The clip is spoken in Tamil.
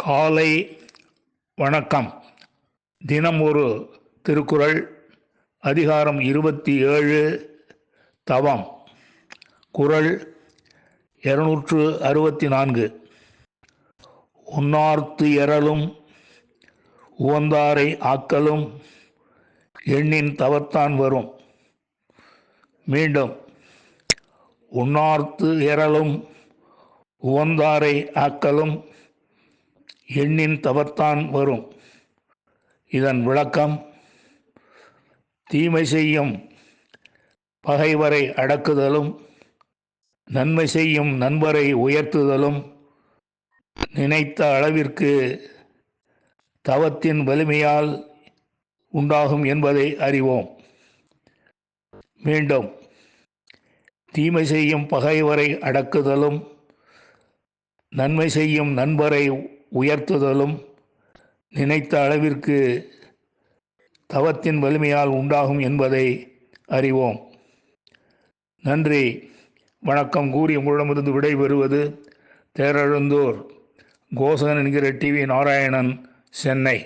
காலை வணக்கம். தினம் ஒரு திருக்குறள். அதிகாரம் 27. தவம். குறள் 264. உண்ணார்த்து எறலும் உவந்தாரை ஆக்கலும் எண்ணின் தவத்தான் வரும். மீண்டும். உண்ணார்த்து எறலும் உவந்தாரை ஆக்கலும் எண்ணின் தவத்தான் வரும். இதன் விளக்கம்: தீமை செய்யும் பகைவரை அடக்குதலும் நன்மை செய்யும் நண்பரை உயர்த்துதலும் நினைத்த அளவிற்கு தவத்தின் வலிமையால் உண்டாகும் என்பதை அறிவோம். மீண்டும். தீமை செய்யும் பகைவரை அடக்குதலும் நன்மை செய்யும் நண்பரை உயர்த்துதலும் நினைத்த அளவிற்கு தவத்தின் வலிமையால் உண்டாகும் என்பதை அறிவோம். நன்றி, வணக்கம் கூறி உங்களிடமிருந்து விடைபெறுவது தேரெழுந்தூர் கோசகன் என்கிற டிவி நாராயணன், சென்னை.